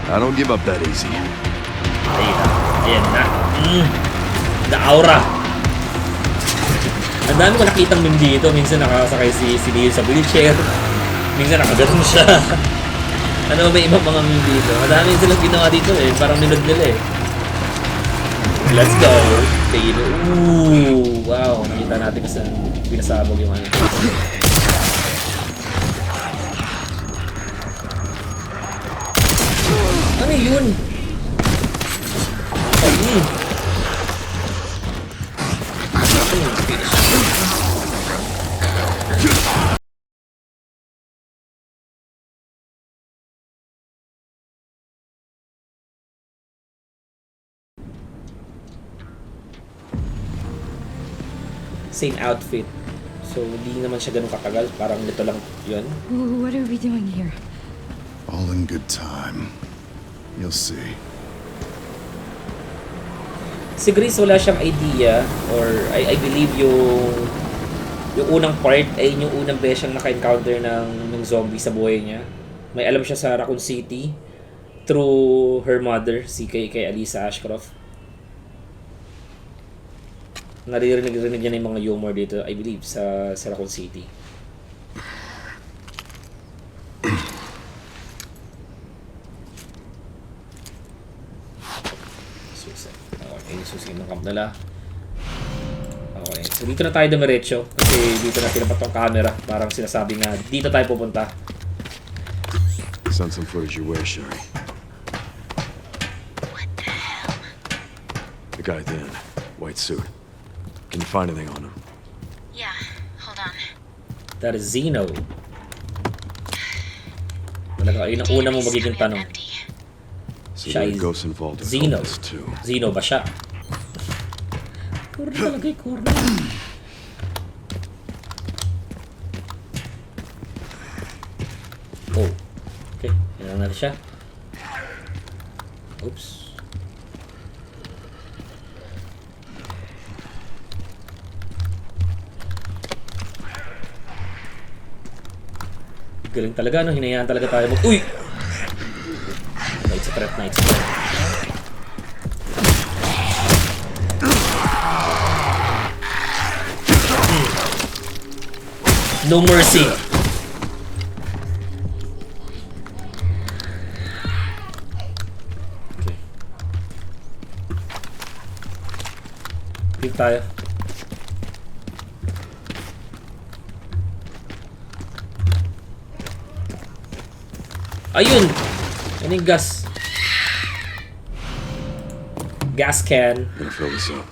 I don't give up that easy. Ayan na. The aura. Ang dami ko nakitang meme dito. Minsan nakasakay si Leo sa wheelchair. Minsan nakaganon siya. Ano, may ibang mga meme dito. Madami silang ginawa dito eh. Parang nilod nila eh. Let's go. Taylor. Ooh. Wow. Nakita natin kasi pinasabog yung ano. Ano yun? Ay. Same outfit. So, hindi naman siya ganun katagal. Parang nito lang yun. What are we doing here? All in good time. You'll see. Si Grace wala siyang idea or I believe yung unang part ay yung unang beses siyang naka-encounter ng zombie sa buhay niya. May alam siya sa Raccoon City through her mother, si kay Alisa Ashcroft. Naririnig niya na yung mga humor dito, I believe, sa Raccoon City. Okay, susi ng camp nila. Okay, so dito na tayo dumiretso kasi dito na tinapat tong camera. Parang sinasabi na dito tayo pupunta. Send some footage your way, Sherry. What the hell? The guy at the end. White suit. Can you find anything on him? Yeah, hold on. That is Zeno. Talaga, yun ang una mong magiging tanong. So Siya there are is ghosts involved with Zeno. all this too. Zeno ba siya? Corner talaga yung corner. Oh. Okay, yan natin siya. Oops. Galing talaga, no? Hinayaan talaga tayo mag... Uy! Night's a threat, night's a threat. No mercy. Okay. Pick tayo. Ayun! Ano yung gas? Gas can. Gonna fill this up.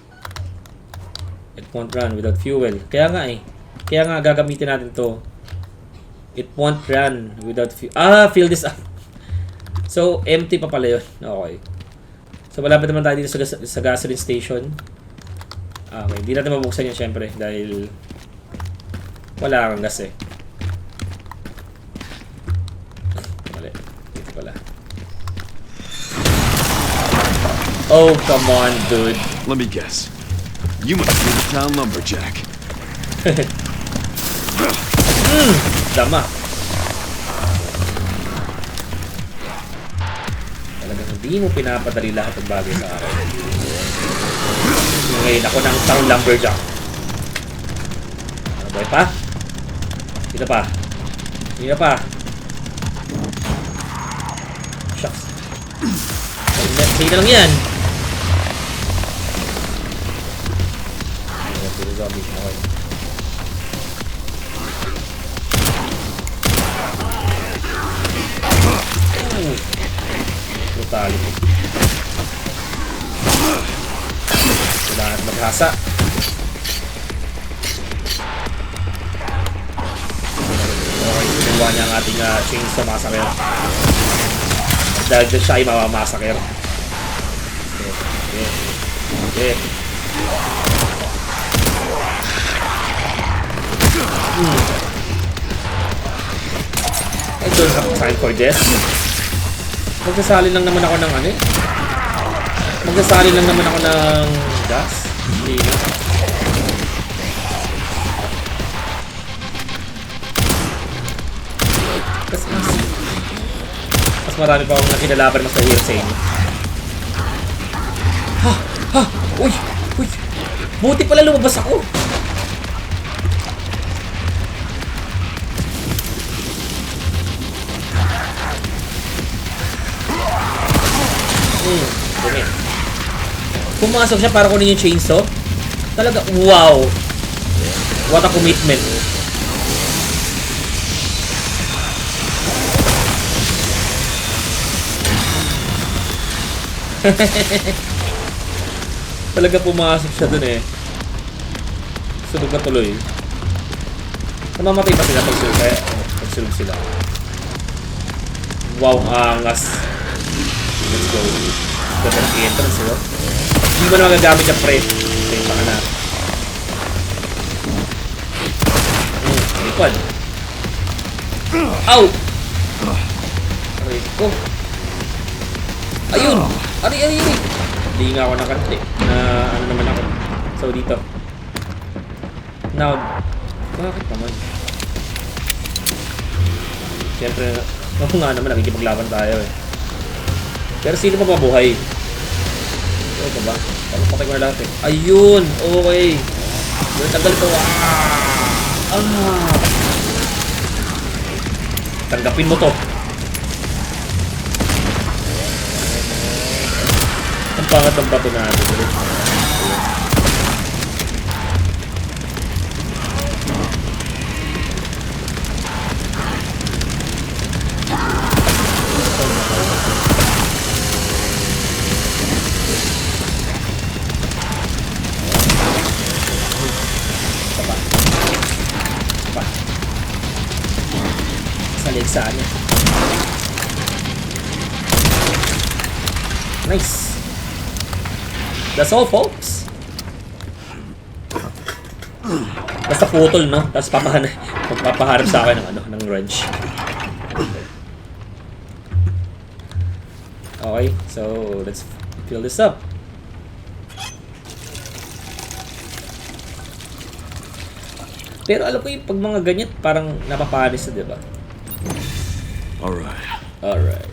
It won't run without fuel. Kaya nga eh. Kaya nga gagamitin natin to. It won't run without fuel. Ah! Fill this up. So, empty pa pala yun. Okay. So, malapit naman tayo dito sa gasoline station. Okay. Hindi natin mabuksan yun syempre. Dahil wala kang gas eh. Mali. Dito pala. Oh, come on, dude. Let me guess. You must be the town lumberjack. Dama. Talagang hindi mo pinapadali lahat ng bagay sa akin. Ngayon ako ng town lumberjack. Ano ba pa? Dito pa. Dito pa. Shucks. Sige na lang yan. Zombie. Okay. Brutality. Kailangan maghasa. Okay, kinuha niya ang ating chainsaw massacre. Dahil dyan siya ay mamamassacre. Okay. I don't have time for this. Magsasali lang naman ako ng ano eh. Magsasali lang naman ako ng gas. Hindi na. Mas marami pa akong nakinalaban mas mahirap sa inyo. Ha! Ha! Uy! Uy! Buti pala lumabas ako! Dumi. Pumasok siya para kunin yung chainsaw. Talaga, wow! What a commitment. Talaga pumasok siya dun eh. Sunog na tuloy. Namamatay pa sila pag sunog, kaya pag-sunog sila. Wow, angas. Let's go. Ganda ng entrance, no? Hindi mo na magagamit yung pre. Okay, baka na. Lipad. Ow! Aray ko. Ayun! Aray! Hindi nga ako nakante. Ano naman ako. So, dito. Now, bakit naman? Siyempre, ako nga naman, nakikipaglaban tayo eh. Pero sino pa mabuhay? Ito ba? Parang patay ko na lahat eh. Ayun! Okay! Tagal ko. Tanggapin mo to. Ang pangat ng bato natin. Salig sa ano. Nice. That's all, folks. Basta putol, no? Tapos papaharap sa akin ng ano, ng wrench. Okay, so let's fill this up. Pero alam ko yung pag mga ganyan, parang napapanis na, diba? Alright.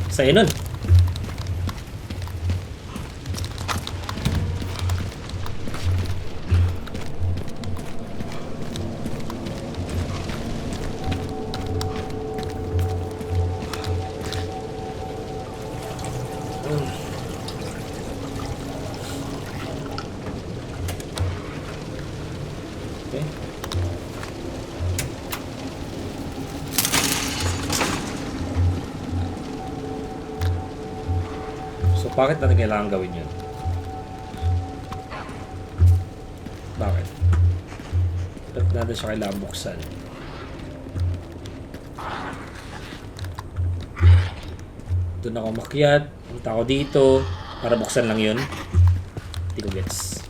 Sa'yo nun. Okay. So, bakit natin kailangan gawin yun? Bakit? Bakit natin siya kailangan buksan? Doon ako makyat. Punta ako dito. Para buksan lang yun. Hindi ko gets.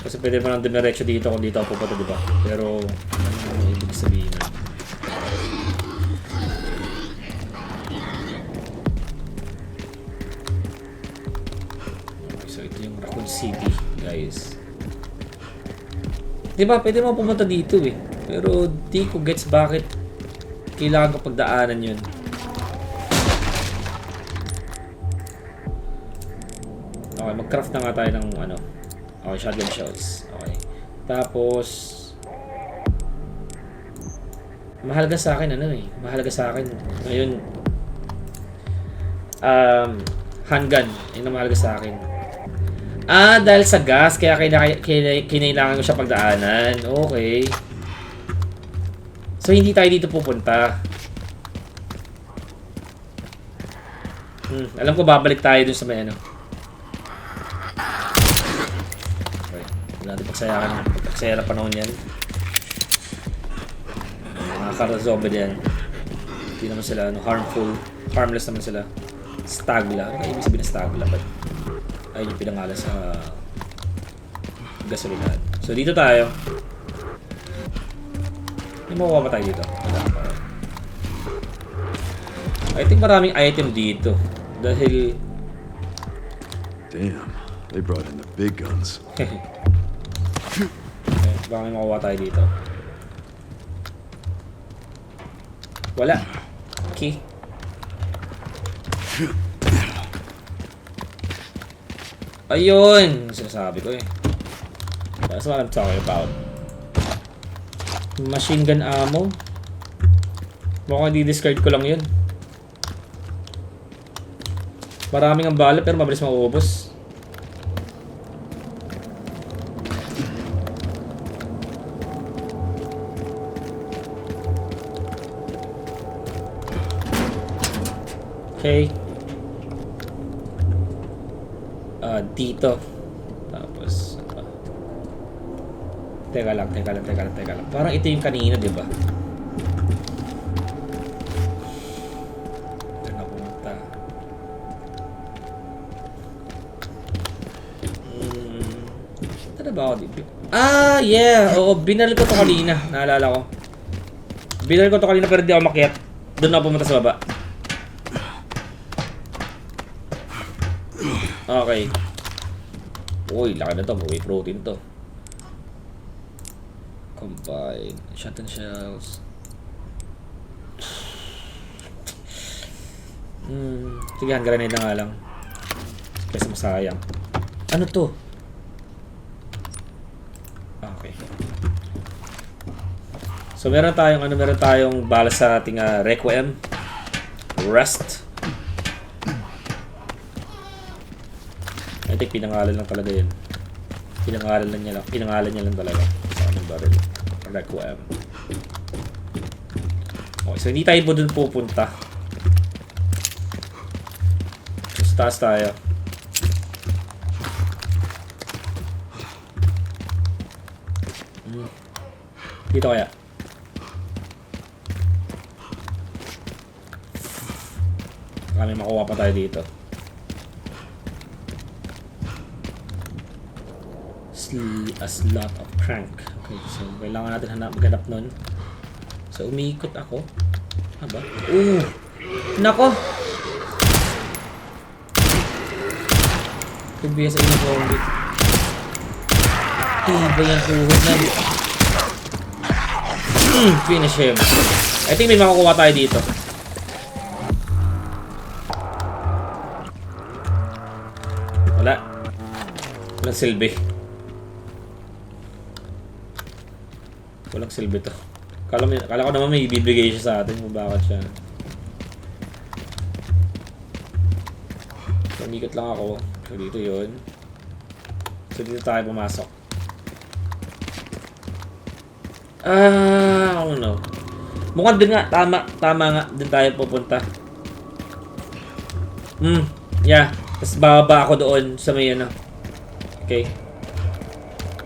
Kasi pwede mo lang dumiretso dito kung dito ako pupunta, diba? Pero, ano ibig sabihin na? Okay, so ito yung Raccoon City, guys. Diba, pwede mo pumunta dito eh. Pero, di ko gets bakit kailangan ko pagdaanan yun. Okay, mag-craft na nga tayo ng ano. Okay, shotgun shells. Okay. Tapos mahalaga sa akin ano eh. Mahalaga sa akin ngayon handgun. Yun ang mahalaga sa akin. Dahil sa gas kaya kinailangan ko siya pagdaanan. Okay. So hindi tayo dito pupunta. Alam ko babalik tayo dun sa may ano. Natin pagsaya na panahon yan. Mga kara-zombie yan. Hindi naman sila harmless naman sila. Stagla. Ano kaya ibig sabihin na stagla? Ayun yung pinangala sa gasolinahan. So dito tayo. May makuha pa tayo dito. I think maraming item dito. Dahil Damn, they brought in the big guns. Okay. Baka may makuha tayo dito. Wala. Okay. Ayun! Sinasabi ko eh. That's what I'm talking about. Machine gun ammo. Mukhang di-discard ko lang yun. Maraming ang bala pero mabilis mauubos. Okay. Dito. Tapos teka lang. Parang ito yung kanina, di ba? Diyan ako punta. Ano ba ako dito? Ah, yeah! Oo, binaril ko to kanina. Naalala ko. Binaril ko to kanina pero di ako makiat. Doon ako pumunta sa baba. Okay. Uy, laki na to. May protein to. Combine. Shotgun shells. Sige, hand grenade na nga lang. Kasi masayang. Ano to? Okay. So meron tayong bala sa ating Requiem. Rust. I think pinangalan lang talaga yun. Pinangalan niya lang talaga sa anong barrel. Requiem. Okay, so hindi tayo doon pupunta. So, sa taas tayo. Dito kaya. Kami makuha pa tayo dito. A slot of crank. Okay, so kailangan natin maghanap nun. So umiikot ako. Aba? Nako! Tugbiya sa inyo ko ulit. Iba yung tuhod na. Finish him. I think may makukuha tayo dito. Wala. Walang silbi. Walang silbi to. Kala ko naman may ibibigay siya sa atin kung bakit siya. So, umikot lang ako. So, dito yun. So, dito tayo pumasok. I don't know. Mukhang din nga. Tama nga. Din tayo pupunta. Yeah. Tapos bababa ako doon sa may ano. Okay.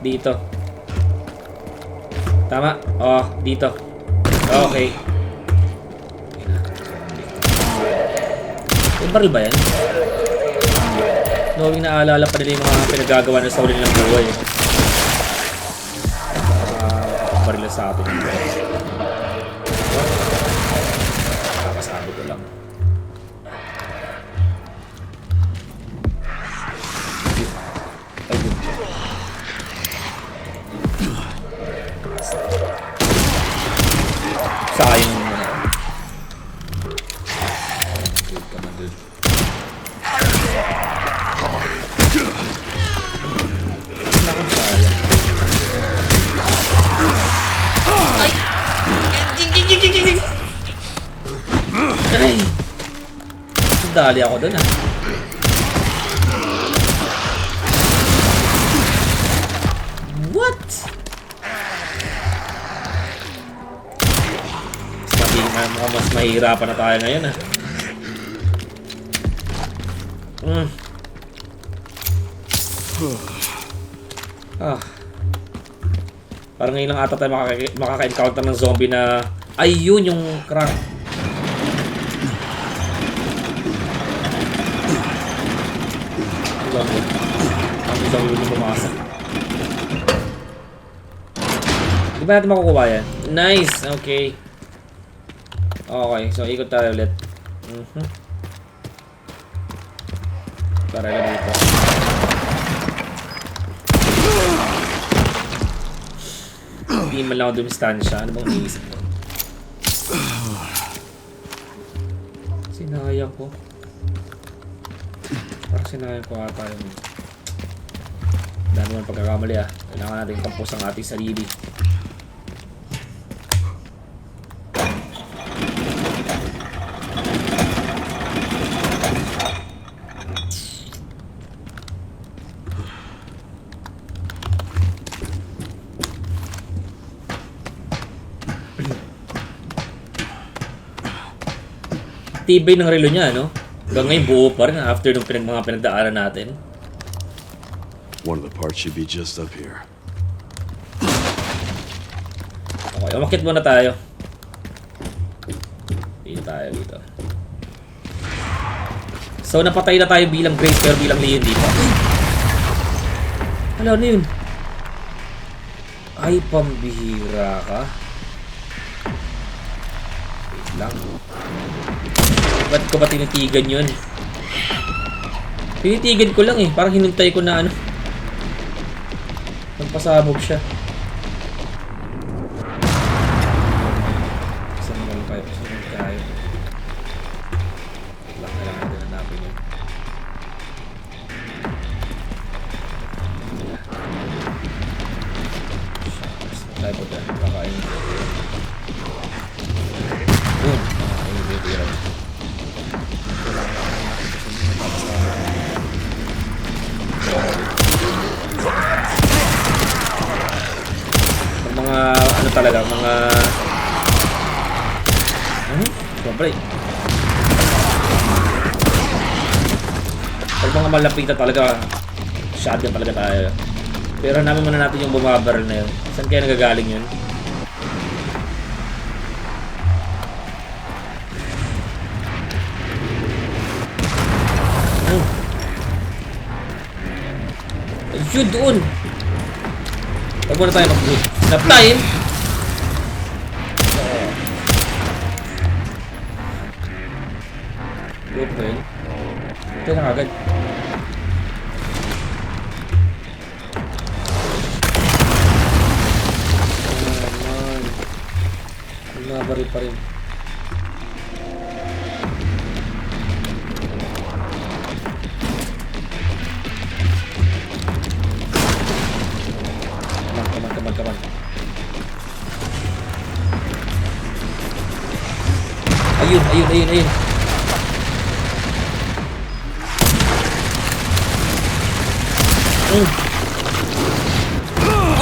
Dito. Tama? Oh, dito. Okay. Yung baril ba yan? Knowing naaalala pa nila yung mga pinagagawa na sa uli nilang buhay. Baril sa atin. Kakasabi ko lang. Sayang mo na. Ay! Dali ako dun What? Mukhang mas mahihirapan na tayo ngayon Parang ngayon lang ata tayo makaka-encounter ng zombie na ayun yung crank. Ang zombie yung pumasok. Di ba natin makukuha yan? Nice! Okay. Okay, so ikot tayo ulit. Para na dito. Hindi man lang ako dumistansya. Ano bang iniisip ko? Sinayang ko. Parang sinayang ko ata yung... Dami naman pagkakamali ah. Kailangan natin kampos ang ating sarili. Tibay ng relo niya, no? Hanggang ngayon buo pa rin after nung mga pinagdaanan natin. One of the parts should be just up here. Okay, umakit muna tayo. Dito tayo dito. So, napatay na tayo bilang Grace pero bilang Leon dito. Ano yun? Ay, pambihira ka. Wait lang. Ba't ko ba tinitigan yun? Tinitigan ko lang eh. Parang hinuntay ko na ano. Nagpasabog siya. Saan naman tayo? Saan naman tayo? Kailangan natin hanapin yun. Saan tayo po dyan? Kakain. Boom! Kakain dito yun. Mga ano talaga, mga siyempre pag mga malapitan talaga shotgun talaga tayo, pero namin muna natin yung bumabarrel na yun. Saan kaya nagagaling yun? Ayun doon. Huwag muna tayo mag-boot. Enough time! Good well. Ito na kagad. Man. Nabaril pa rin. Come on. Ayun.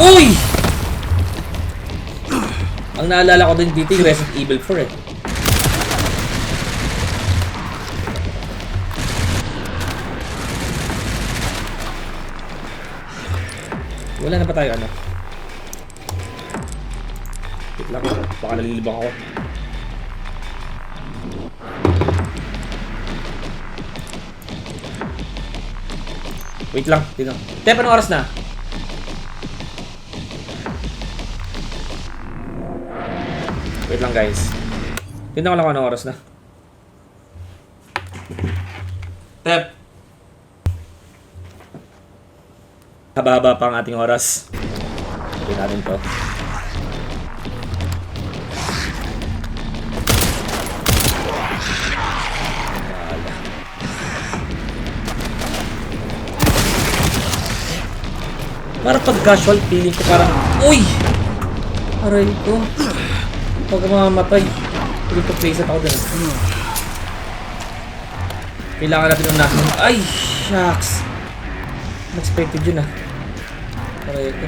Uy! Ang naalala ko din dito yung Resident Evil 4 eh. Wala na pa tayo ano? Wait lang, baka nalilibang ako. Wait lang, dito. Tep, anong oras na? Wait lang guys. Tignan ko lang anong oras na. Tep! Haba-haba pa ang ating oras. Sabihin natin to. Parang pag casual, feeling ko parang, uy! Aray ko. Pag mamamatay, feeling ko place at ako dyan. Kailangan natin ng natin. Ay! Shucks! Unexpected yun ah. Aray ko.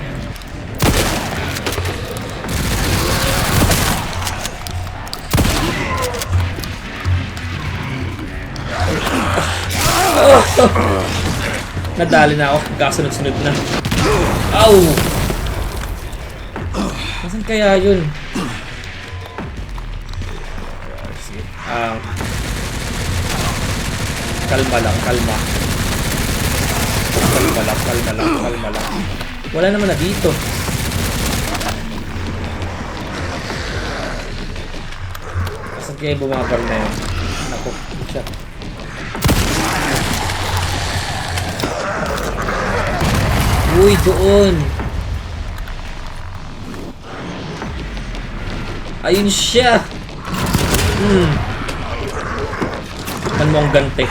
Nadali na ako. Kasunod-sunod na. Ow! Nasaan kaya yun? Sige. Kalma lang. Kalma lang. Wala naman na dito. Nasaan kaya bumabar na yun? Naku, siya. Uy, doon. Ayun siya! Kan mo ang gante.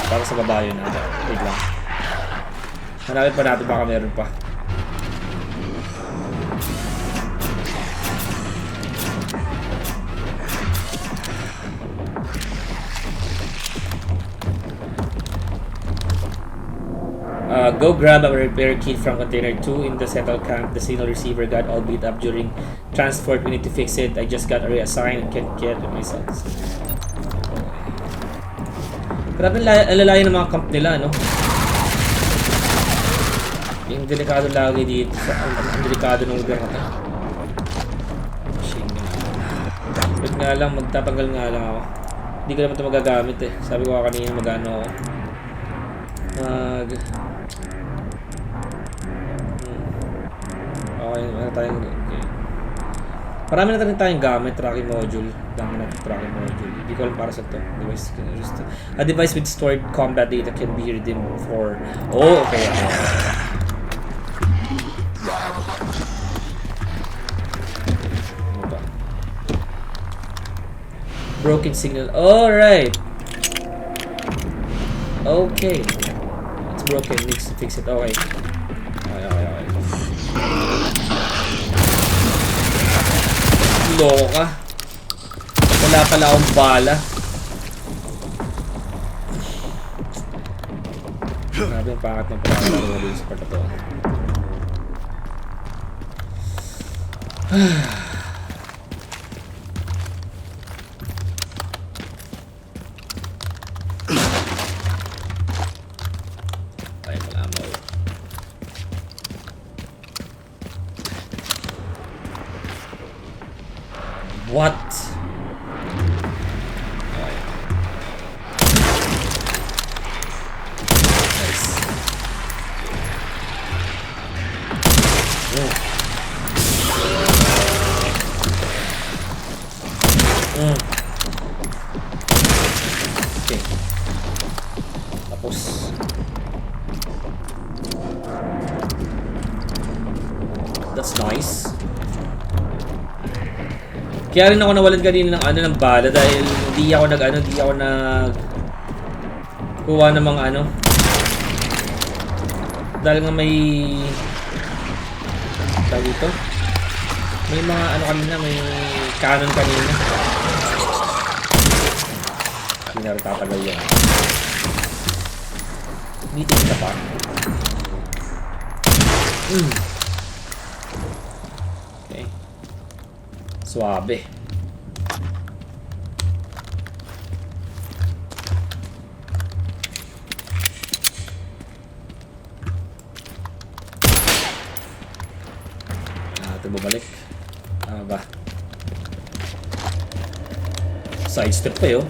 Para sa baba yun. Wait lang. Hanapin pa natin, baka meron pa. Go grab a repair kit from container 2 in the settled camp. The signal receiver got all beat up during transport. We need to fix it. I just got reassigned and can't get it myself. Grabe alalayan ng mga camp nila, no? Yung delikado lagi dito. Ang delikado ng lugar na to. Wait nga lang, magtatanggal nga lang ako. Hindi ko naman ito magagamit eh. Sabi ko kanina magano ako. Okay, ano tayong... Okay. Marami na tayong gamit, tracking module. Dami natin tracking module. Hindi ko alam para sa ito. A device with stored combat data can be redeemed for... Oh, okay. Ano ba? Broken signal. Alright! Okay. It's broken. Needs to fix it. Okay. Okay. Loko ka. Wala pala akong bala. Grabe yung pangat ng pagkakalaro na dito sa part na to. Ay, wala mo. What? Okay. Nice. Okay. Tapos. That's nice. Kaya rin ako nawalan kanina ng bala dahil hindi ako kuha ng mga dahil nga may tawag ito, may mga kanina, may cannon kanina. Hindi na rin tatalaw yan. Meeting ka pa. Okay. Suabe. Natin bumalik. Ba? Sidestep pa yun.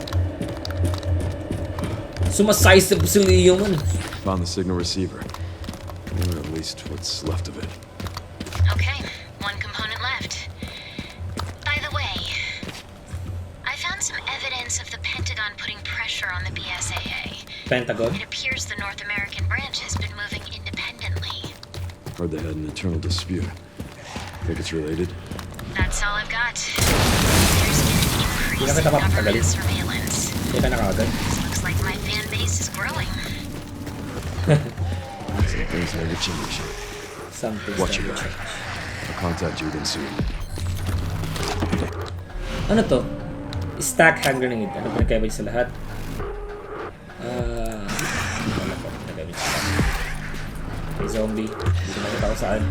Sumasidestep si Leo man. Found the signal receiver. Or at least what's left of it. Okay, one component left. By the way, I found some evidence of the Pentagon putting pressure on the BSAA. Pentagon? It appears the North American branch has been moving independently. Heard they had an internal dispute. Think it's related? That's all I've got. There's been an increase in government surveillance. Hindi ka nakagad. Looks like my fan base is growing. Some things never change. Something. Watch your back. I'll contact you again soon. Ano to? Stack hand grenade. Ano pinagkaiba sa lahat? Wala po. Pinagkaiba sa lahat. Okay, zombie. Hindi ko nakita ko saan.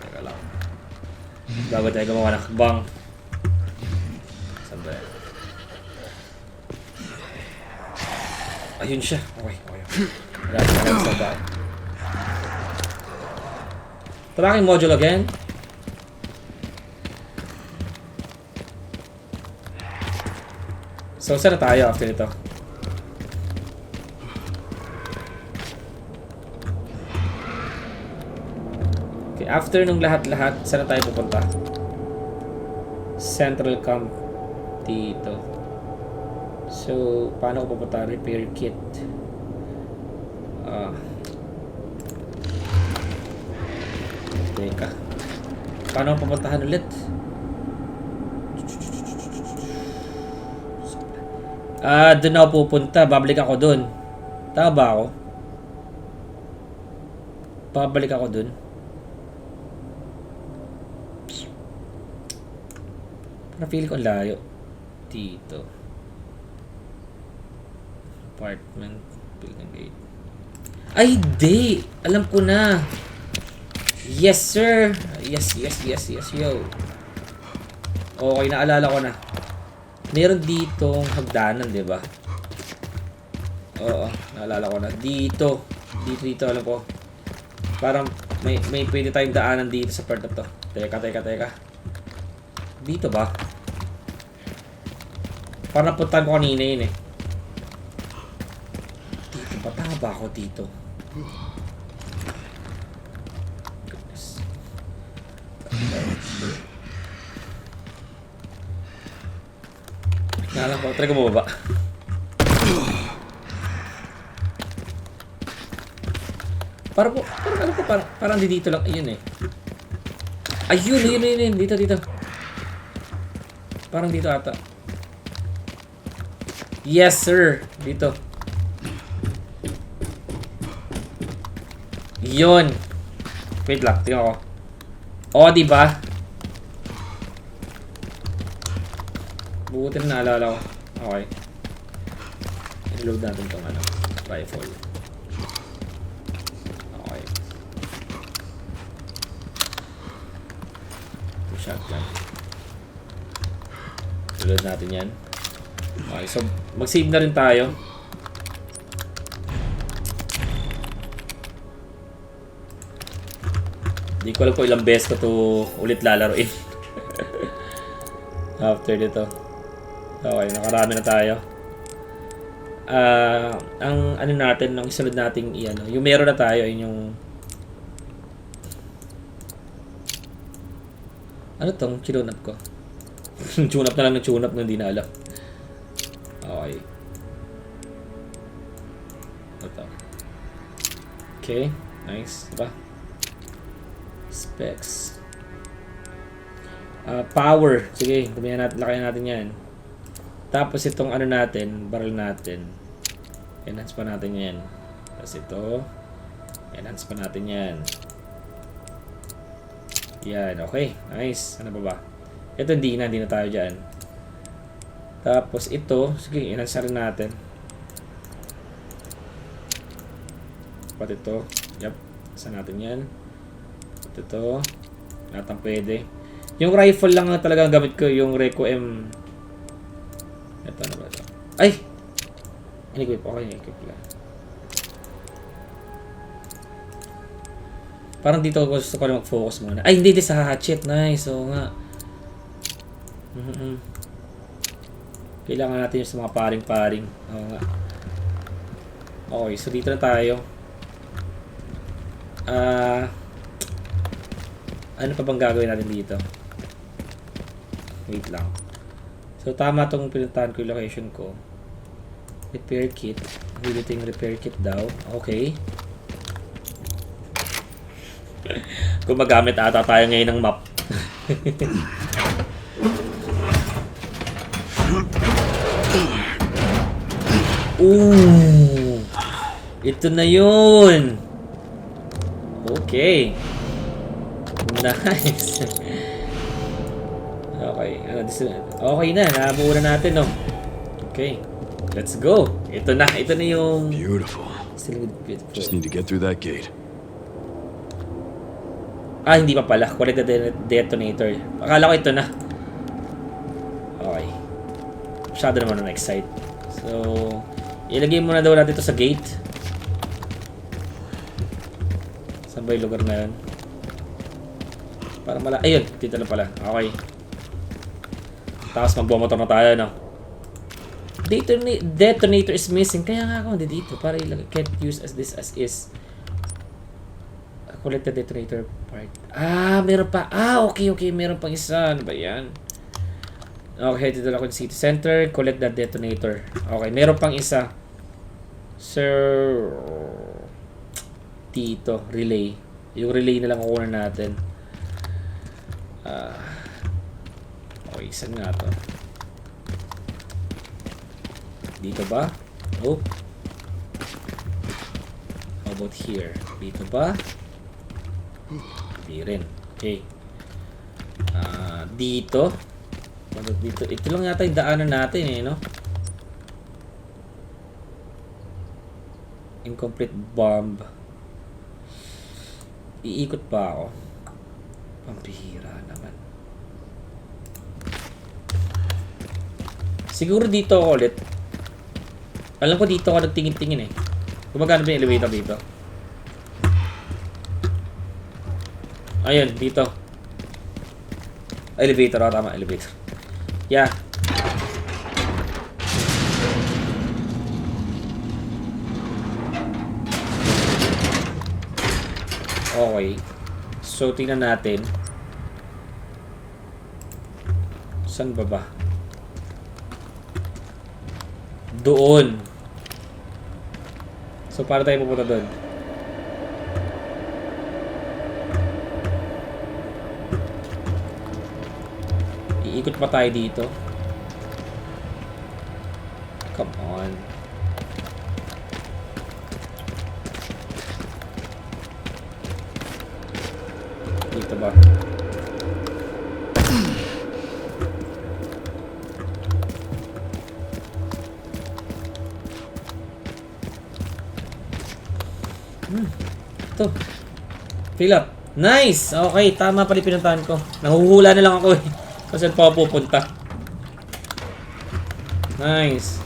Teka lang. Bago tayo gumawa ng hakbang. Saan ba yan? Ayun siya. Okay. Grabe ka lang sa bahay. Tracking module again. So, saan na tayo after ito? Okay, after nung lahat-lahat, saan na tayo pupunta? Central Camp. Dito. So, paano ko pupunta? Repair kit. Teka. Paano ko pupuntahan ulit? Doon ako pupunta. Babalik ako doon. Tama ba ako? Babalik ako doon. Parang feeling ko ang layo. Dito. Apartment. Building gate. Ay, di! Alam ko na. Yes, sir! Yes, yo. Okay, naalala ko na. Meron ditong hagdanan, di ba? Oo, naalala ko na. Dito, alam ko. Parang may pwede tayong daanan dito sa part na to. Teka. Dito ba? Parang napuntahan ko kanina yun eh. Dito ba? Tama ba ako dito? Goodness. Naalam ko. Try ko bumaba. Parang dito lang. Ayun eh. Ayun. Dito. Parang dito ata. Yes, sir. Dito. Yun. Wait lang. Tingnan ko. O, diba? Buti na naalala ko. Okay. I-load natin itong rifle. Okay. Shotgun. I-load natin yan. Okay, so mag-save na rin tayo. Hindi ko alam kung ilang beses ko to ulit lalaroin. After dito. Okay, nakarami na tayo. Ang ano natin, nung isunod nating yung meron na tayo, yun yung ano tong chinunap ko? Tune up na lang ng tune up na hindi na alam. Okay. Ito. Okay, nice. Diba? Specs. Power. Sige, damihan natin, lakayan natin yan. Tapos itong ano natin, barrel natin. Enhance pa natin yan. Tapos ito. Enhance pa natin yan. Yan, okay. Nice. Ano ba ba? Ito hindi na tayo dyan. Tapos ito, sige, enhance rin natin. Pati ito. Yup. Isa natin yan. Pati ito. Lahat ang pwede. Yung rifle lang na talagang gamit ko, yung Reco M. Ito na ba ito? Ay! In-equip. Okay, in-equip lang. Parang dito gusto ko na mag-focus muna. Ay, hindi sa hatchet. Nice. Oo nga. Kailangan natin yung sa mga paring-paring. Oo nga. Okay, so dito na tayo. Ano pa bang gagawin natin dito? Wait lang. So, tama itong pinuntahan ko yung location ko. Repair kit. Dito yung repair kit daw. Okay. Gumagamit ata tayo ngayon ng map. Ooh! Ito na yun! Okay. Nice. Okay. Okay na. Nabuo na natin, no? Okay. Let's go. Ito na yung... Beautiful. Still beautiful. Just need to get through that gate. Ah, hindi pa pala. Collect the detonator. Akala ko ito na. Okay. Masyado naman na-excite. So, ilagay muna daw natin ito sa gate. Saan ba yung lugar na yun? Para mala... Ayun, dito na pala. Okay. Tapos magbumotor na tayo, no? Detonator is missing. Kaya nga ako hindi dito. Para ilagay. Can't use as this as is. Collect the detonator part. Ah, meron pa. Ah, okay. Meron pang isa. Ano ba yan? Okay, dito lang ako sa city center. Collect that detonator. Okay, meron pang isa. Sir... Dito, relay. Yung relay na lang kukunan natin. Okay, saan nga to? Dito ba? Nope. How about here? Dito ba? Hindi rin. Okay. Dito. Dito. Ito lang yata yung daanan natin eh, no? Incomplete bomb. Iikot pa ako. Pampihira naman. Siguro dito ako ulit. Alam ko dito ako nagtingin-tingin eh. Gumagana ba yung elevator dito? Ayun, dito. Elevator, tama, elevator. Yeah. Okay. So, tingnan natin. Saan ba ba? Doon. So, para tayo pupunta doon? Iikot pa tayo dito. Come on. Dito ba? Ito. Fill up. Nice! Okay, tama pala pinuntahan ko. Nahuhula na lang ako eh. Kasi pa pupunta. Nice.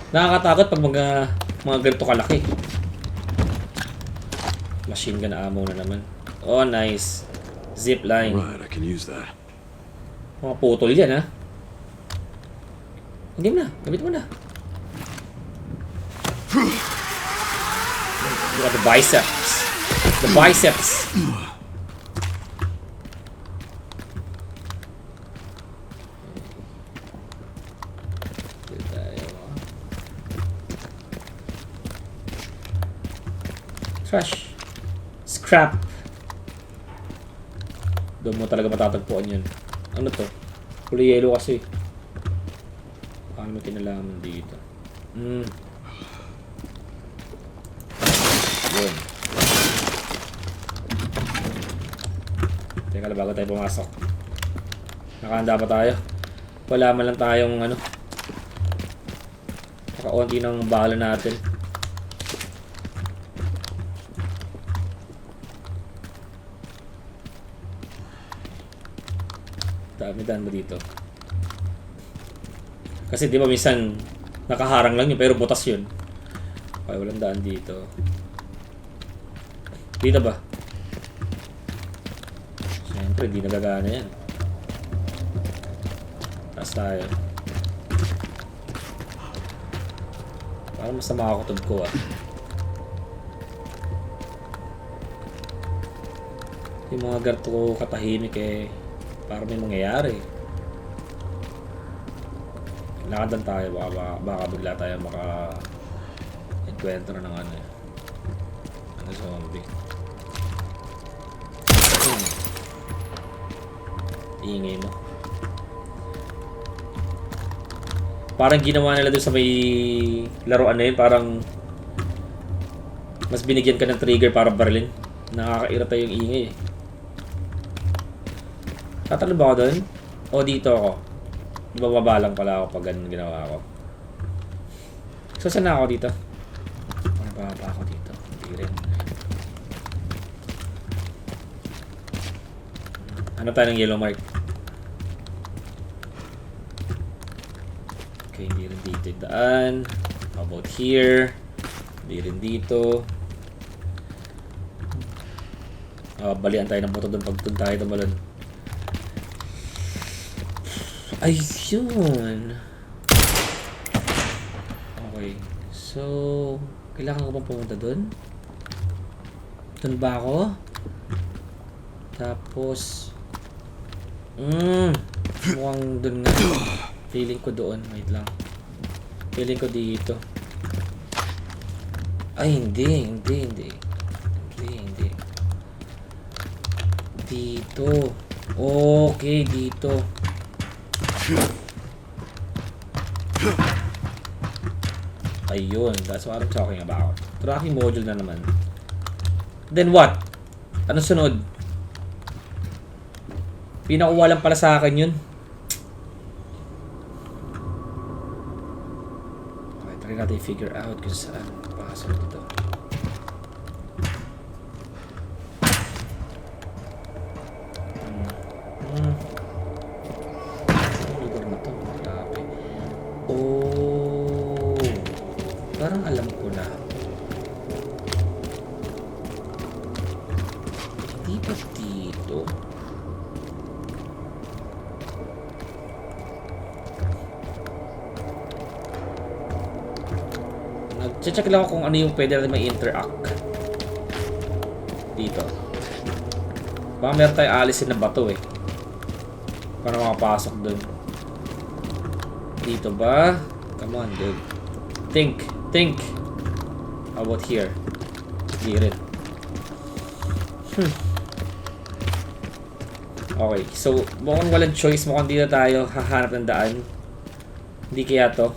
Nakakatakot pag mga ganito kalaki. Machine gun ammo na naman. Oh, nice. Zip line. Right, I can use that. Mga putol yan, ha? Hindi mo na. Gamit mo na. Look at the biceps. The biceps. Trash. Scrap. Doon mo talaga matatagpuan yun. Ano to? Kulay yellow kasi. Paano mo kinalaman dito? Yun. Teka lang bago tayo pumasok. Nakahanda pa tayo. Wala man lang tayong ano. Nakaunti ng bala natin. Dami-dami ba dito? Kasi di ba minsan nakaharang lang yun pero butas yun. Okay, walang daan dito. Dito ba? Siyempre, di nagagana yan. Taas tayo. Parang masama ako tod ko ah. Yung mga garto ko katahimik eh. Para may mangyayari. Lakadan tayo. Baka bigla tayo maka-encuentro ng ano eh. Ano zombie. Ingay mo. Parang ginawa nila doon sa may laruan na yun. Parang mas binigyan ka ng trigger para barilin. Nakakairita yung ingay eh. Tatalo ba ako doon? O dito ako? Bababa lang pala ako pag ganun ginawa ko. So saan na ako dito? Bababa pa ako dito. Hindi rin. Ano tayo ng yellow mark? Okay, hindi rin dito yung daan. How about here? Hindi rin dito. Balian tayo ng motor doon pag doon tayo tumalon. Ayun. Okay. So, kailangan ko bang pumunta doon? Doon ba ako? Tapos, Mukhang dun nga. Feeling ko doon. Wait lang. Feeling ko dito. Ay, hindi. Dito. Okay, dito. Ayun, that's what I'm talking about. Tracking module na naman. Then what? Ano sunod? Pinakuha lang pala sa akin yun. Okay, try natin i-figure out kung saan pasok dito. Ang lugar na to, grabe. Oh, parang alam ko na. Hindi ba dito? Nag-check lang ako kung ano yung pwede natin may interact dito. Baka meron tayong alisin na bato eh, para makapasok dun. Dito ba? Come on, dude. Think. How about here? Hindi rin. Okay, so mukhang walang choice. Mukhang dito tayo hahanap ng daan. Hindi kaya to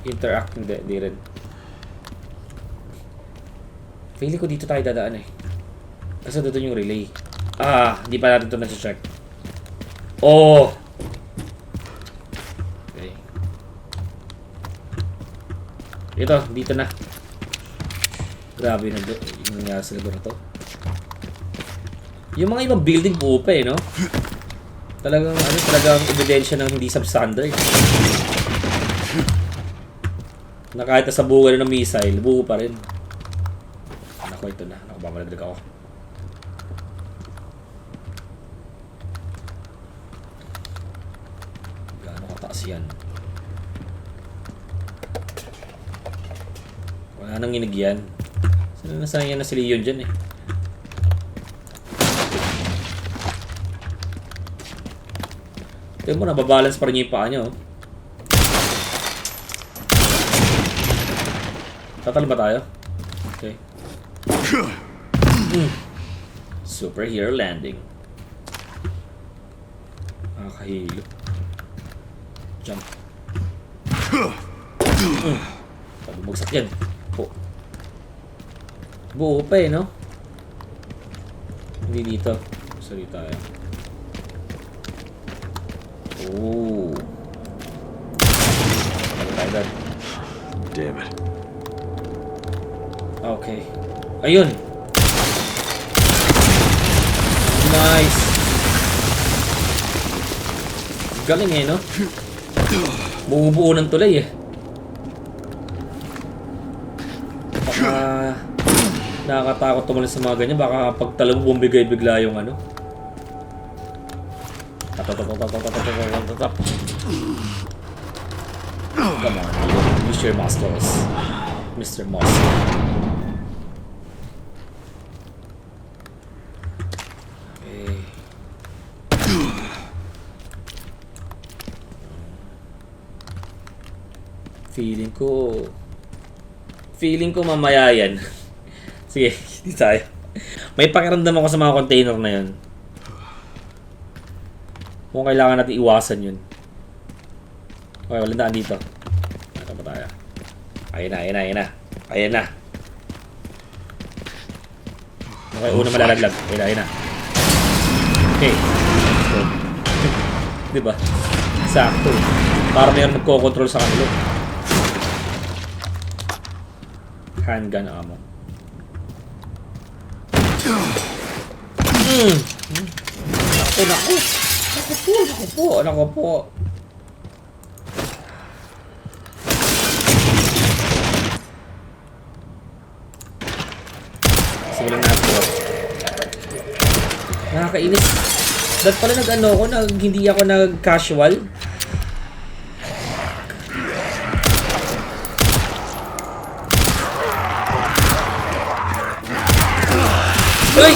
interact, hindi rin. Feeling ko dito tayo dadaan eh. Kasi dito yung relay. Hindi pa natin ito na-check. Oh! Okay. Ito, dito na. Grabe yung nangyari sa lugar na to. Yung mga ibang building buo pa eh, no? Talagang ebidensya ng hindi substandard. Na kahit sa buwan ng missile, buo pa rin. Naku, ito na. Naku, mamalagdag ako. Gaano kataas yan? Wala nang inig yan. Nasaan yan na si Leon dyan eh. Tignan mo, nababalance pa rin yung paa niya oh. Tatalo ba tayo? Okay. Superhero landing. Nakakahilo. Jump. Bumagsak yan. Buo pa eh, no? Hindi dito. Sorry tayo. Oh. Ano tayo doon? Damn it. Okay. Ayun. Nice. Galing eh, no? Buo-buo ng tulay eh. Baka nakakatakot tumalon sa mga ganyan. Baka pagtalo mo bumigay-bigla yung ano. Come on, use your muscles, Mr. Muscle. Okay. Feeling ko mamaya yan. Sige, hindi tayo. May pakiramdam ako sa mga container na yun. Kung kailangan natin iwasan yun. Okay, walang daan dito. Ano ba tayo? Ayun na. Okay, una malalaglag. Ayun na. Okay. So, diba? Sakto. Para mayroon nagko-control sa kanila. Handgun ammo. Naku po. Simulan natin. Nakakainis. Dahil pala hindi ako nag-casual. Uy!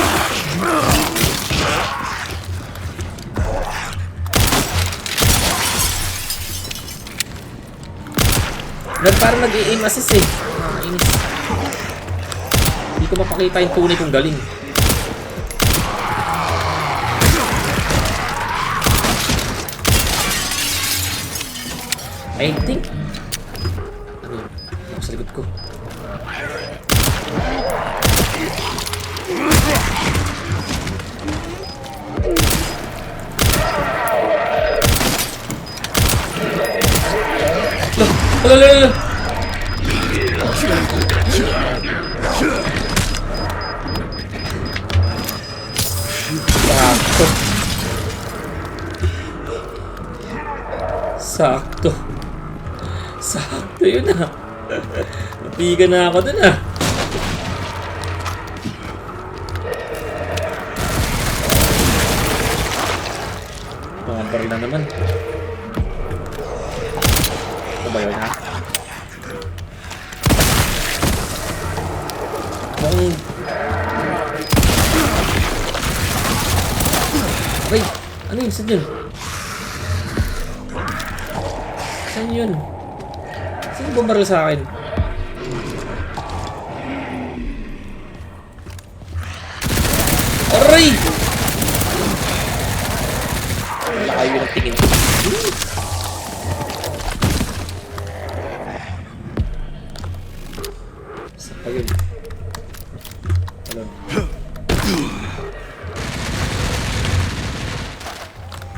Parang nag-i-aim assist eh. Nakakainis. Hindi ko mapakita yung tunay kong galing. I think... Ano yun? Ako sa likod ko. Lalo. Sakto. Sakto yun ah. Napigan na ako dun ah. Mga baril na naman. Ano ba yun ha? Mukhang... Aray! Ano yun? Saan yun? Saan yun? Saan bumaril sa akin? Aray! Wala kayo ng tingin ko. Ayun. Hello.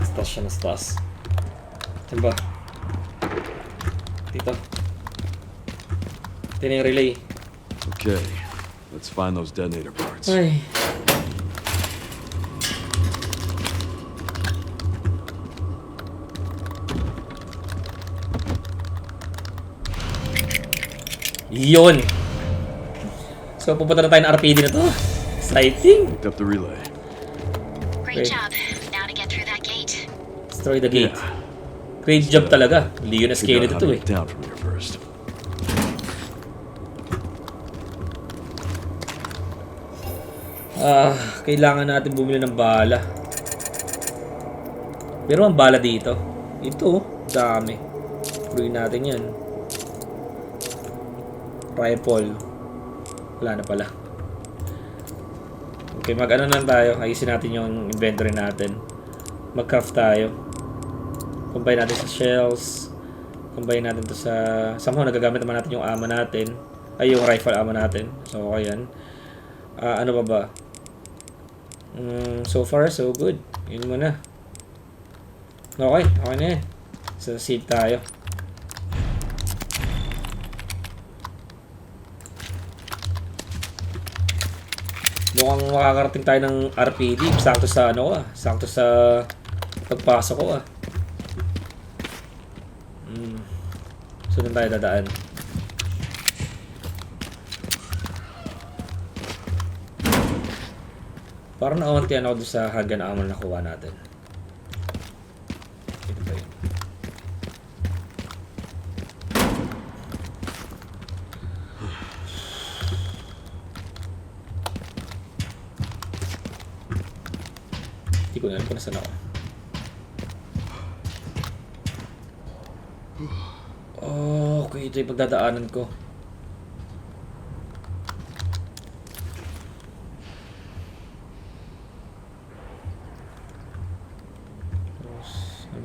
Stas siya na stas. Saan ba? Dito. Ito na yung relay. Okay, let's find those detonator parts. Ay. Yun! So, pupunta na tayo ng RPD na to. Exciting! Picked up the relay. Great Okay. job. Now to get through that gate. Destroy the gate. Yeah. Great job talaga. Hindi yun na Figure scale out how ito to eh. get down from here first. Kailangan natin bumili ng bala. Pero ang bala dito. Ito, dami. Puruin natin yan. Rifle. Wala na pala. Okay, mag-ano lang tayo. Ayusin natin yung inventory natin. Mag-craft tayo. Combine natin sa shells. Combine natin to sa... Somehow nagagamit naman natin yung ammo natin. Ay, yung rifle ammo natin. So, okay yan. Ano pa ba? So far, so good. Yun muna. Okay, okay na yan. So, save tayo. Mukhang makakarating tayo ng RPD. Sakto sa ano ko ah. Sakto sa pagpasok ko ah. So, doon tayo dadaan. Parang nakawantian ako doon sa handgun ammo na nakuha natin. Ito ba yun? Hindi ko na alam kung nasaan ako. Oh, okay. Ito yung pagdadaanan ko.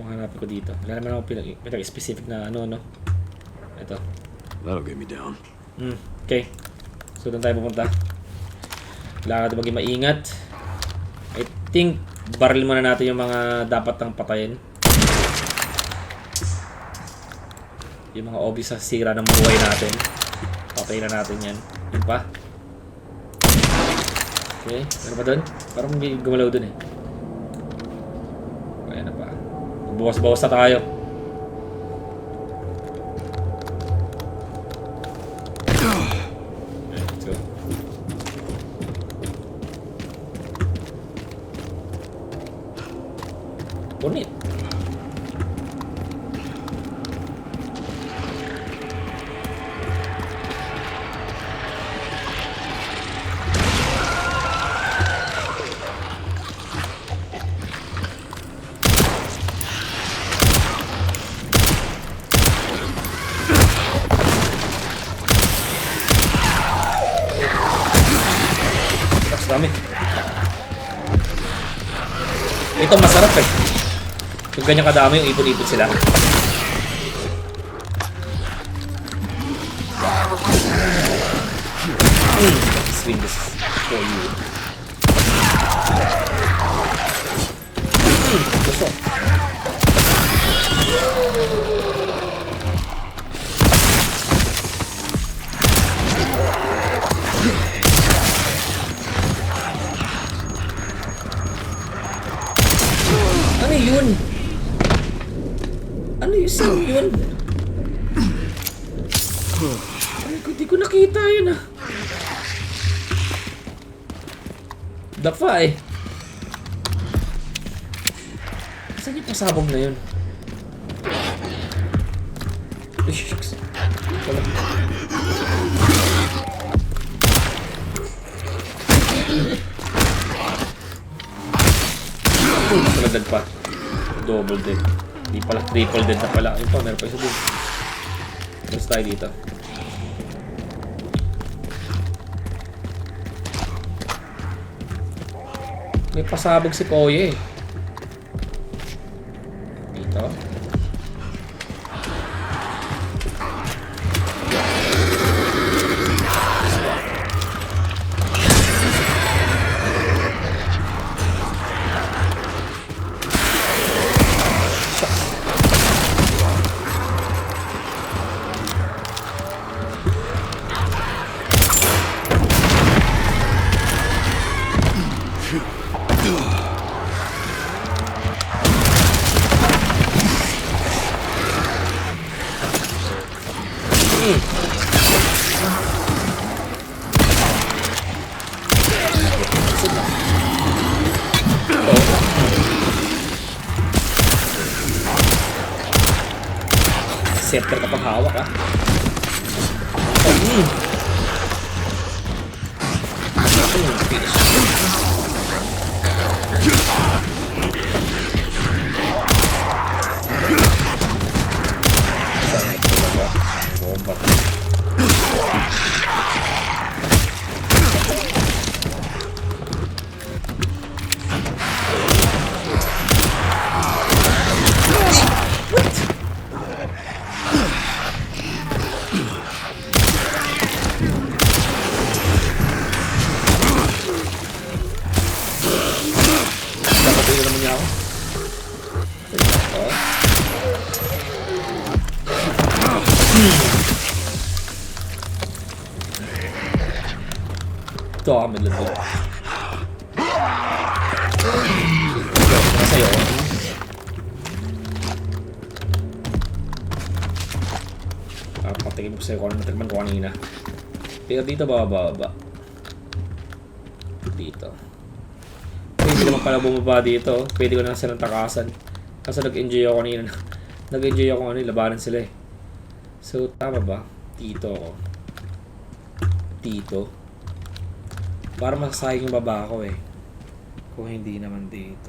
Hanapin ko dito. Wala naman ako pinag-specific na ano, no? Ito. That'll get me down. Okay. So, doon tayo pupunta. Kailangan natin maging maingat. I think, baril muna natin yung mga dapat nang patayin. Yung mga obvious sa sira ng buhay natin. Patayin na natin yan. Yun pa. Okay. Ano ba doon? Parang may gumalaw doon eh. Ayan na pa. Bawas-bawas na tayo. Let's go. Punit. Dami. Ito masarap eh. Kung ganyan kadami yung ipon-ipon sila. Swing this for you. Gusto. Ano yun? Ano yung sound yun? Ay, di ko nakita yun ah. Dafa eh. Saan yung pasabog na yun? Ay, shucks. Wala. Sunod pa. Double dead. Di pala, triple dead na pala. Ayun pa, meron pa isa din. Mas tayo dito. May pasabog si Koye eh. Dito. Scepter ka pang hawak ah. Finish. Bomba. Ito kami lalo. Sa'yo. Patingin ko sa'yo kung ano natikman ko kanina. Pero dito baba. Dito. Pwede naman pala bumaba dito. Pwede ko na silang takasan. Kasi nag-enjoy ako kanina. Nag-enjoy ako ano, labanan sila eh. So, tama ba? Dito ako. Dito. Para masasayang yung baba ko eh. Kung hindi naman dito.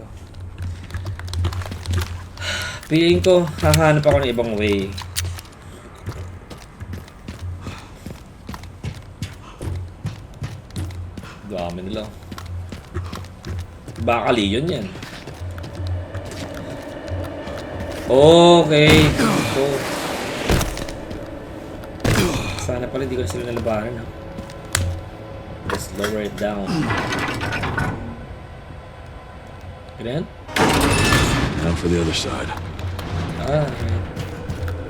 Feeling ko, hahanap ako ng ibang way. Dami nila. Baka leon yan. Okay. So, sana pala hindi ko sila nalabanan ha. Just lower it down. Ganyan? Now for the other side.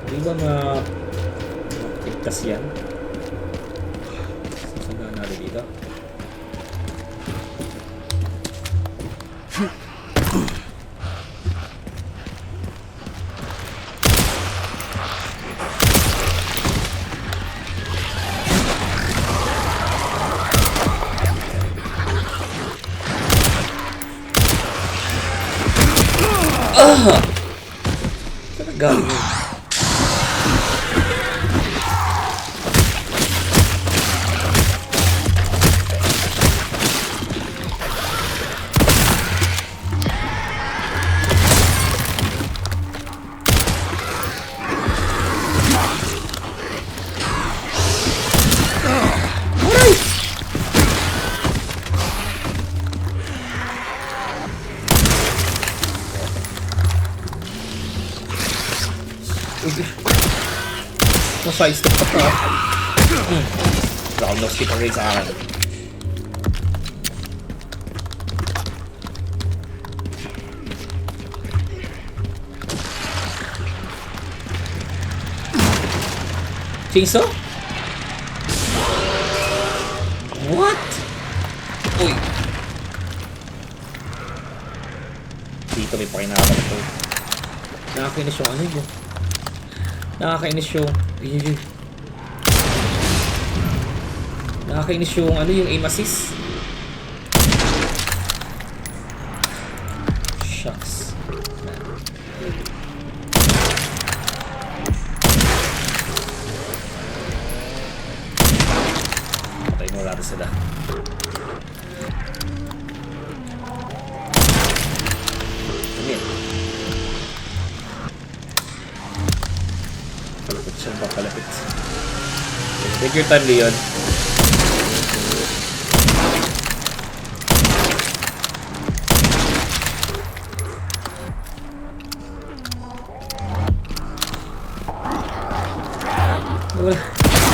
Hindi ba mapigtas yan? Sasandaan natin dito. Saan galing yun? Side-step pa pa. Round of stick away sa akin. Chainsaw? What? Uy. Dito may pakinabang ito. Nakakainis yung ano yun. Nakakainis yung... Nakakainis yung ano, yung aim assist. Shucks. Patay mo natin sila. Ayan. Kalapit siya ba? Kalapit. Take your time, Leon.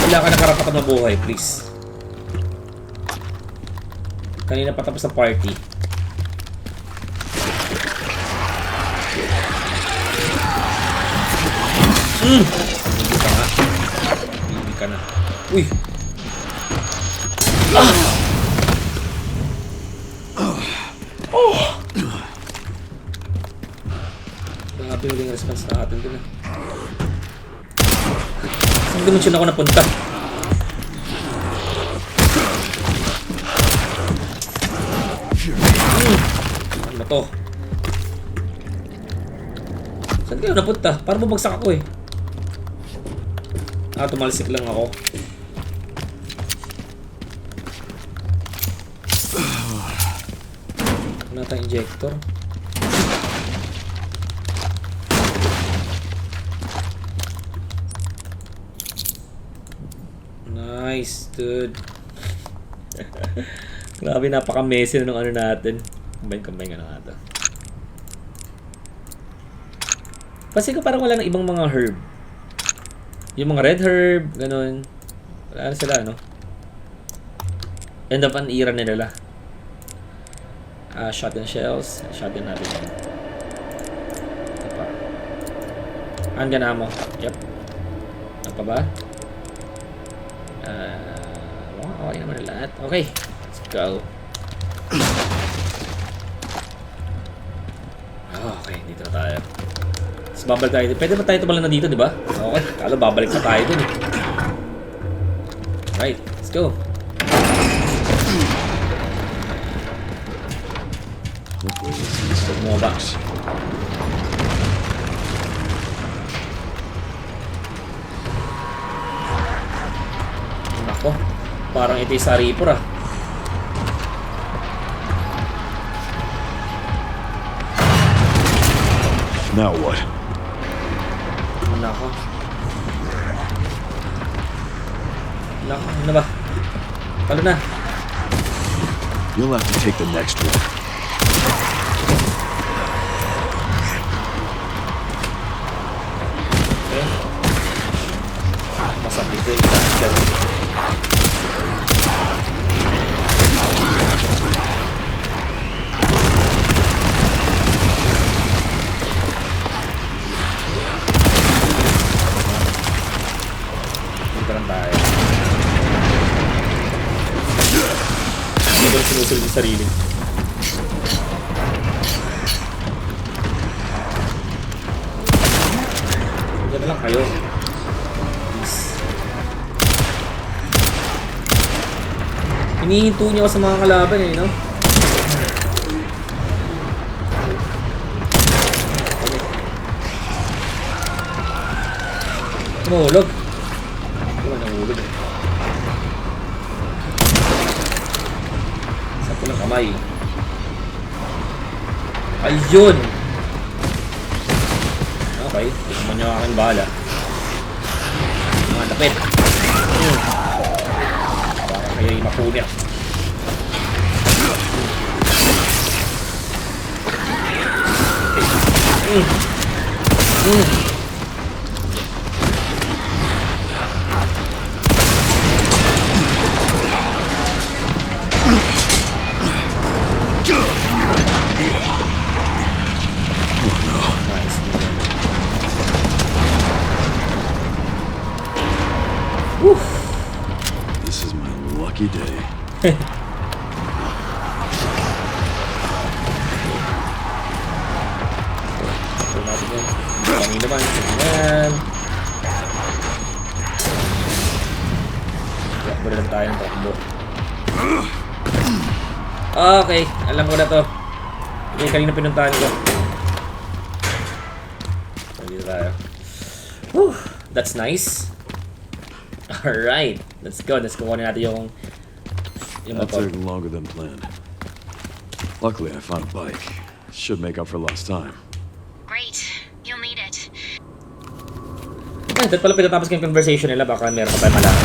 Wala ka na karapatan mabuhay, please. Kanina pa tapos ang party. Hindi ka nga. Hindi ka na. Uy! Grabe huling response na atin din ah. Saan dimension ako napunta? Ano ba to? Saan kayo napunta? Parang bumagsak ako eh. Tumalsik lang ako. Wala tayong injector. Nice, dude. Grabe, napaka-messy na ng ano natin. Combine ka na nga ito. Kasi ko parang wala ng ibang mga herb. Yung mga red herb, ganun. Wala na sila, no? End of an era nila. Shotgun shells. Shotgun natin yan. Ito pa. Handgun ammo. Yep. Ano pa ba? Okay naman na lahat. Okay. Let's go. Okay, dito na tayo. Let's babalik tayo. Pwede ba tayo tumalan na dito, di ba? Okay. Kala babalik pa tayo dun eh. Alright. Let's go. Bumaba. Nako. Parang ito yung saripor ah. Now what? Nako. Nako, ano ba? Palo na. You'll have to take the next one. Okay. Masakit ito yung shotgun. Dito lang tayo. Hindi ko sinusunod yung sarili. Diyan na lang kayo. Please. Hinihinto niya ako sa mga kalaban eh, no? Mahulog. Ito ba nahulog eh. Saan ko lang kamay. Ayun! Okay, ito mo niyo aking bala. Mga tapit. Para kayo'y mapunit. lucky day. So natin yun. Kami naman. Ayan. Takbo na lang tayo ng takbo. Okay, alam ko na to. Okay, kanina pinuntahan ko. Dito tayo. Whew, that's nice. Alright, let's go. Let's go. Kunin natin yung That motor. took longer than planned. Luckily, I found a bike. Should make up for lost time. Great. You'll need it. Ay, dahil pala pinatapos ko yung conversation nila, baka meron pa tayo malaman.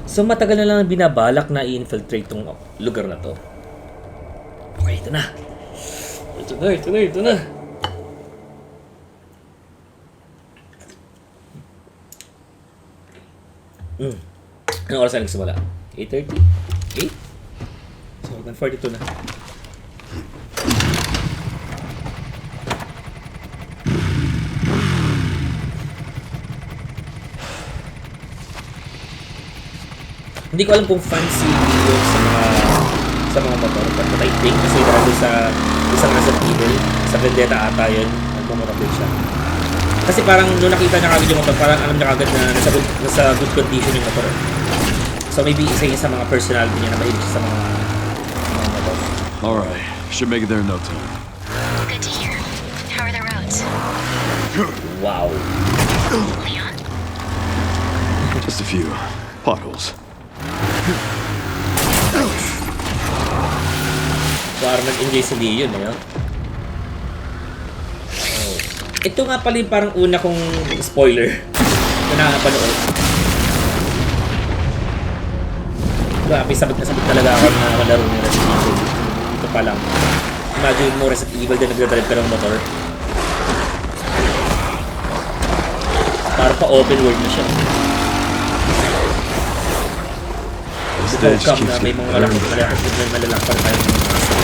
So matagal na lang binabalak na i-infiltrate tong lugar na to. Okay, ito na. Ito na. Anong oras na nagsimula? 8:30? 8? So, 1:42 na. Hindi ko alam kung fancy yun sa mga motor, but I think kasi dahil sa isang Resident Evil, sa Vendetta ata yun, nagmamotor siya. Kasi parang nung nakita niya kagad yung motor, parang alam niya kagad na nasa good condition yung motor. So maybe isa yung sa mga personality niya na mahilig siya sa mga motor. Alright, should make it there in no time. Good to hear. How are the roads? Wow. Leon? Just a few potholes. Parang nag-enjoy si Leon, eh, no? Oh. Ito nga pala yung parang una kong spoiler na nakapanood. Grabe, sabit na sabit talaga ako na malaro ng Resident Evil. Dito pa lang. Imagine mo Resident Evil din nagdadrive ka ng motor. Parang pa open world na siya. This Ito stage kam keeps na may getting mga better. malalakpan tayo ng mga aso.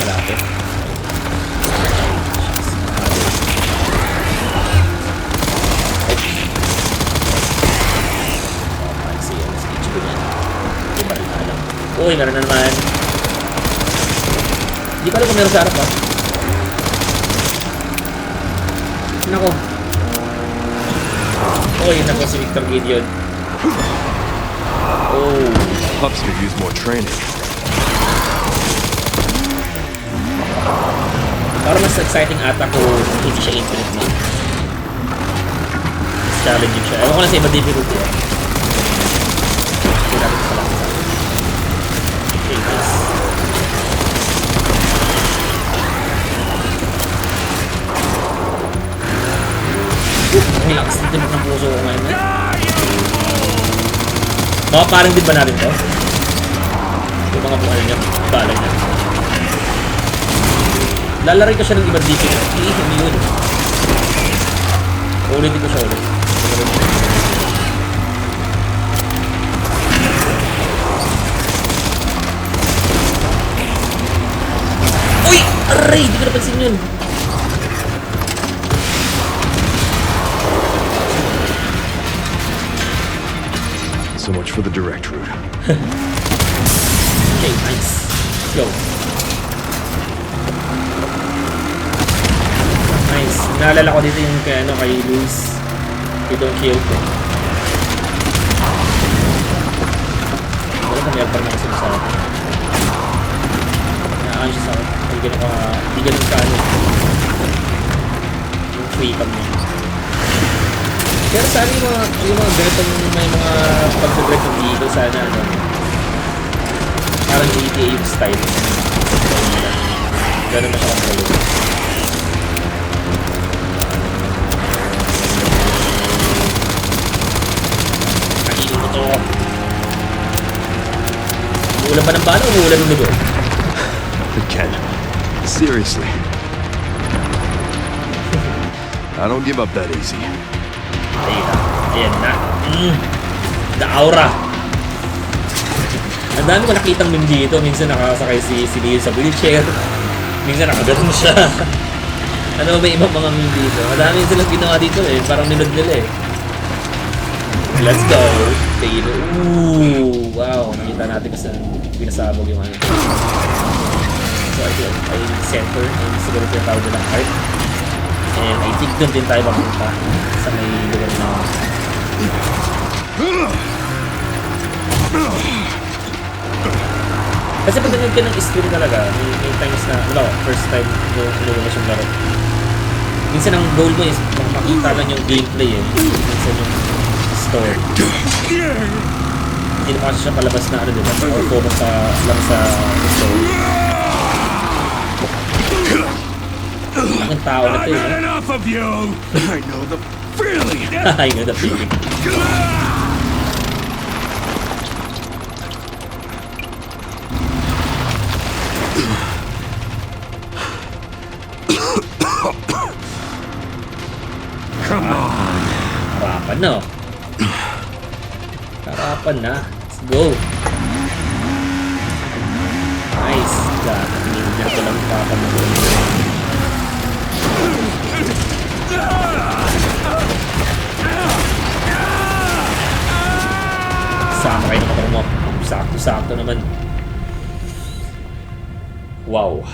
Malapit. Uy, meron na naman. Hindi pa alam kung meron sa harap, ha? Nako. Oh, yun ako si Victor Gideon. Oh. Pups could use more training. Para mas exciting ata ko hindi siya infinite mode. Mas challenging siya. Ewan ko lang sa iba difficulty. Okay, natin sa lang sa okay, nice. Ang lakas ng timbok ng puso ko ngayon. Mga parang din ba natin to? Yung mga buhay niya, balay niya. Lalaray ko siya ng ibang difficulty. Hindi yun. Ulitin ko siya ulit. Uy! Aray! Di ko napansin yun. So much for the direct route. Okay, nice. Let's go. Nice. Naalala ko dito yung kay Luis. Kay Don Quixote. Wala kami alpar na sinasabi. Naan siya sa akin. Hindi ganun ka ano. Yung free cam niya. Pero sana yung mga ganitong may mga pag-direct ng vehicle sana ano. Parang GTA yung style. Ganun na siya kapag kainin mo to. Umuulan ba ng bala o umuulan ng lugo? Again. Seriously. I don't give up that easy. Ayan na. The aura. Ang dami ko nakitang meme dito. Minsan nakasakay si Leo sa wheelchair. Minsan nakaganon siya. Ano may ibang mga meme dito? Madami silang ginawa dito eh. Parang nilod nila eh. Let's go! Tayo. Ooh! Wow! Nakita natin kung saan pinasabog yung ano. So I think ay center and siguro yung tawag nilang heart. And I think doon din tayo mapunta sa may lugar na kasi pag nanood ka ng stream talaga, may times na, wala, first time lumabas yung laro. Minsan ang goal mo is makita lang yung gameplay eh. Minsan yung story. Hindi naman kasi siya palabas na ano diba? Or focus lang sa story. Ang tao na ito eh. Enough of you! I know the feeling! I know the feeling. Come on! Harapan na oh. Harapan na. Let's go. Nice. Hindi ko lang papanood. Sama kayo ng motor mo. Sakto-sakto naman. Wow.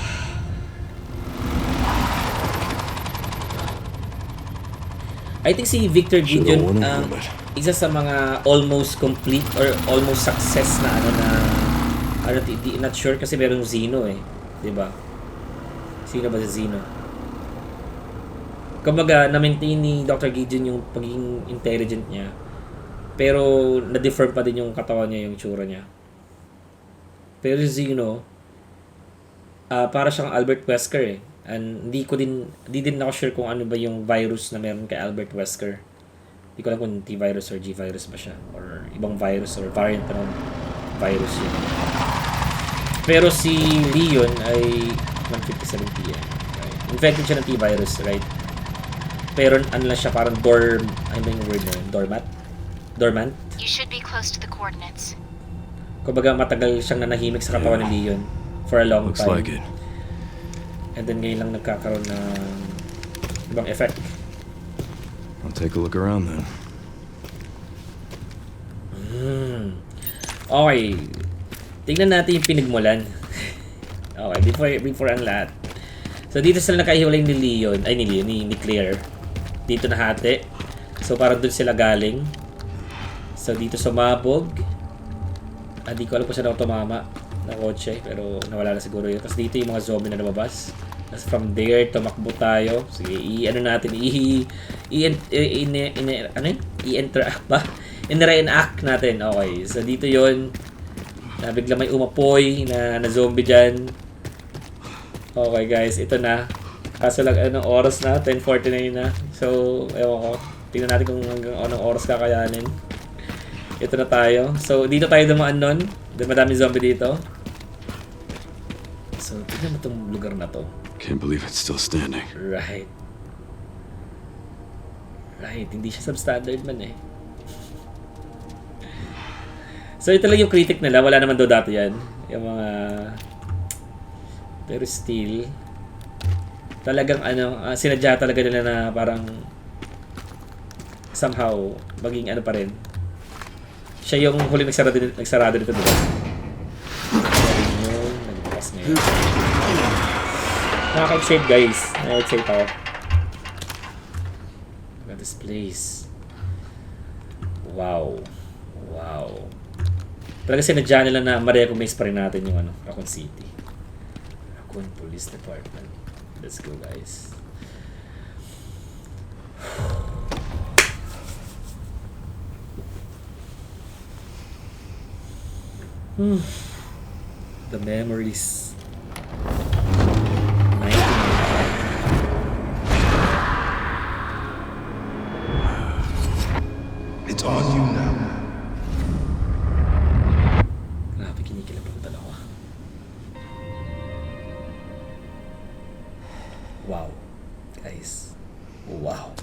I think si Victor Gideon isa sa mga almost complete or almost success na ano na not sure kasi merong Zeno eh, 'di ba? Sino ba si Zeno? Kumbaga na-maintain ni Dr. Gideon yung pagiging intelligent niya. Pero na-deform pa din yung katawan niya, yung tsura niya. Pero si Zeno para siyang Albert Wesker eh. And hindi din ako sure kung ano ba yung virus na meron kay Albert Wesker. Hindi ko alam kung T-virus or G-virus ba siya. Or ibang virus or variant ng virus yun. Pero si Leon ay 157 PM. Right? Infected siya ng T-virus, right? Pero ano lang siya, parang ano yung word na yun? Dormant? You should be close to the coordinates. Kumbaga matagal siyang nanahimik sa katawan ni Leon for a long Looks time. like it. And then ngayon lang nagkakaroon ng ibang effect. I'll take a look around then. Okay. Tingnan natin yung pinagmulan. Okay, before ang lahat. So dito sila nakahiwalay ni Leon, ni Claire. Dito nahati. So parang doon sila galing. So dito sumabog. Di ko alam kung saan ako tumama na kotse, pero nawala na siguro yun. Tapos dito yung mga zombie na lumabas. Tapos from there, tumakbo tayo. Sige, i-interact ba? I-reenact natin. Okay, so dito yun. Na bigla may umapoy na zombie dyan. Okay guys, ito na. Kaso lang, anong oras na? 10:49 na. So, ewan ko. Tingnan natin kung hanggang anong oras kakayanin. Ito na tayo. So, dito tayo dumaan nun. Madami zombie dito. So, tignan mo itong lugar na to. Can't believe it's still standing. Right. Hindi siya substandard man eh. So, ito lang yung critic nila. Wala naman daw dati yan. Yung mga... Pero still... Talagang sinadya talaga nila na parang... Somehow, maging ano pa rin. Siya yung huli nagsarado dito, diba? Nagbukas ngayon. Nakaka-excite guys. Nakaka-excite ako. Look at this place. Wow. Talaga sinadya nila na ma-recognize pa rin natin yung Raccoon City. Raccoon Police Department. Let's go guys. The memories. It's on you now. Grabe, kinikilig ang dalawa. Wow. Guys. Wow.